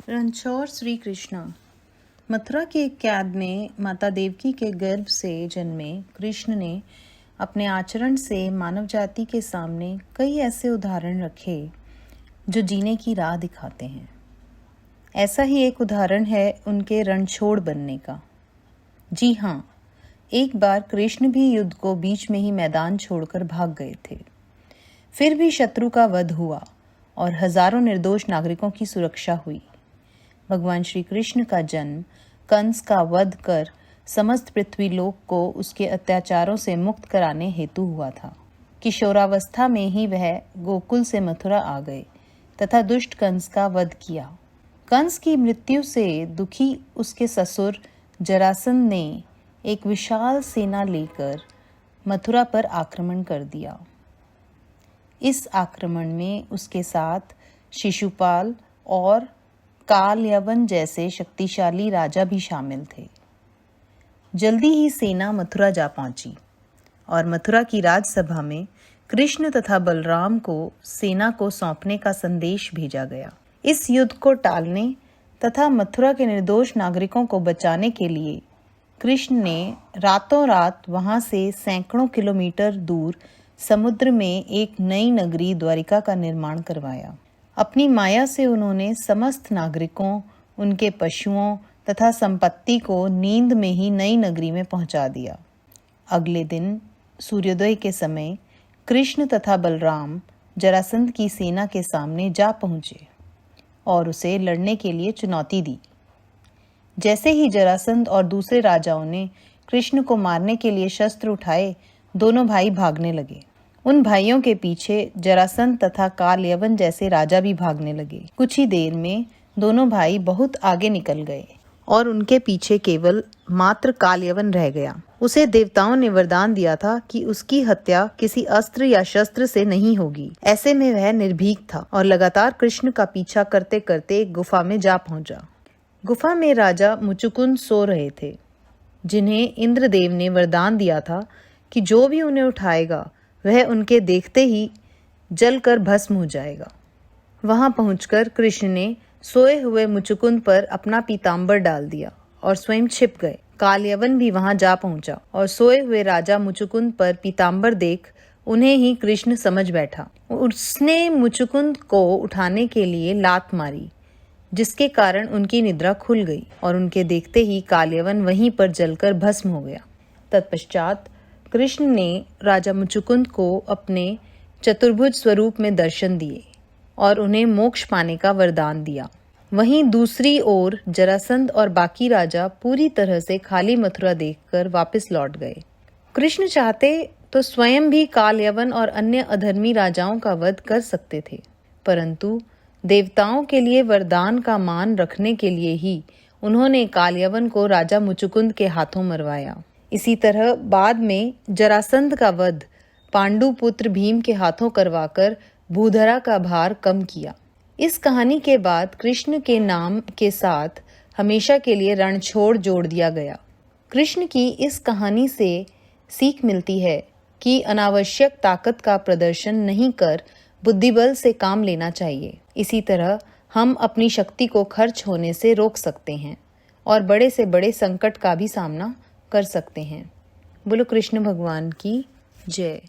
रणछोड़ श्री कृष्ण। मथुरा के एक कैद में माता देवकी के गर्भ से जन्मे कृष्ण ने अपने आचरण से मानव जाति के सामने कई ऐसे उदाहरण रखे जो जीने की राह दिखाते हैं। ऐसा ही एक उदाहरण है उनके रणछोड़ बनने का। जी हाँ, एक बार कृष्ण भी युद्ध को बीच में ही मैदान छोड़कर भाग गए थे। फिर भी शत्रु का वध हुआ और हजारों निर्दोष नागरिकों की सुरक्षा हुई। भगवान श्री कृष्ण का जन्म कंस का वध कर समस्त पृथ्वी लोक को उसके अत्याचारों से मुक्त कराने हेतु हुआ था। किशोरावस्था में ही वह गोकुल से मथुरा आ गए तथा दुष्ट कंस का वध किया। कंस की मृत्यु से दुखी उसके ससुर जरासंध ने एक विशाल सेना लेकर मथुरा पर आक्रमण कर दिया। इस आक्रमण में उसके साथ शिशुपाल और काल यवन जैसे शक्तिशाली राजा भी शामिल थे। जल्दी ही सेना मथुरा जा पहुंची और मथुरा की राजसभा में कृष्ण तथा बलराम को सेना को सौंपने का संदेश भेजा गया। इस युद्ध को टालने तथा मथुरा के निर्दोष नागरिकों को बचाने के लिए कृष्ण ने रातों रात वहां से सैकड़ों किलोमीटर दूर समुद्र में एक नई नगरी द्वारिका का निर्माण करवाया। अपनी माया से उन्होंने समस्त नागरिकों, उनके पशुओं तथा संपत्ति को नींद में ही नई नगरी में पहुंचा दिया। अगले दिन सूर्योदय के समय कृष्ण तथा बलराम जरासंध की सेना के सामने जा पहुंचे और उसे लड़ने के लिए चुनौती दी। जैसे ही जरासंध और दूसरे राजाओं ने कृष्ण को मारने के लिए शस्त्र उठाए, दोनों भाई भागने लगे। उन भाइयों के पीछे जरासंध तथा काल यवन जैसे राजा भी भागने लगे। कुछ ही देर में दोनों भाई बहुत आगे निकल गए और उनके पीछे केवल मात्र काल यवन रह गया। उसे देवताओं ने वरदान दिया था कि उसकी हत्या किसी अस्त्र या शस्त्र से नहीं होगी। ऐसे में वह निर्भीक था और लगातार कृष्ण का पीछा करते करते एक गुफा में जा पहुंचा। गुफा में राजा मुचुकुंद सो रहे थे, जिन्हें इंद्रदेव ने वरदान दिया था कि जो भी उन्हें उठाएगा वह उनके देखते ही जलकर भस्म हो जाएगा। वहां पहुंचकर कृष्ण ने सोए हुए मुचुकुंद पर अपना पीताम्बर डाल दिया और स्वयं छिप गए। काल यवन भी वहां जा पहुंचा और सोए हुए राजा मुचुकुंद पर पीताम्बर देख उन्हें ही कृष्ण समझ बैठा। उसने मुचुकुंद को उठाने के लिए लात मारी, जिसके कारण उनकी निद्रा खुल गई और उनके देखते ही काल यवन वहीं पर जलकर भस्म हो गया। तत्पश्चात कृष्ण ने राजा मुचुकुंद को अपने चतुर्भुज स्वरूप में दर्शन दिए और उन्हें मोक्ष पाने का वरदान दिया। वहीं दूसरी ओर जरासंध और बाकी राजा पूरी तरह से खाली मथुरा देखकर वापस लौट गए। कृष्ण चाहते तो स्वयं भी काल यवन और अन्य अधर्मी राजाओं का वध कर सकते थे, परंतु देवताओं के लिए वरदान का मान रखने के लिए ही उन्होंने काल यवन को राजा मुचुकुंद के हाथों मरवाया। इसी तरह बाद में जरासंध का वध पांडु पुत्र भीम के हाथों करवाकर भूधरा का भार कम किया। इस कहानी के बाद कृष्ण के नाम के साथ हमेशा के लिए रणछोड़ जोड़ दिया गया। कृष्ण की इस कहानी से सीख मिलती है कि अनावश्यक ताकत का प्रदर्शन नहीं कर बुद्धिबल से काम लेना चाहिए। इसी तरह हम अपनी शक्ति को खर्च होने से रोक सकते हैं और बड़े से बड़े संकट का भी सामना कर सकते हैं। बोलो कृष्ण भगवान की जय।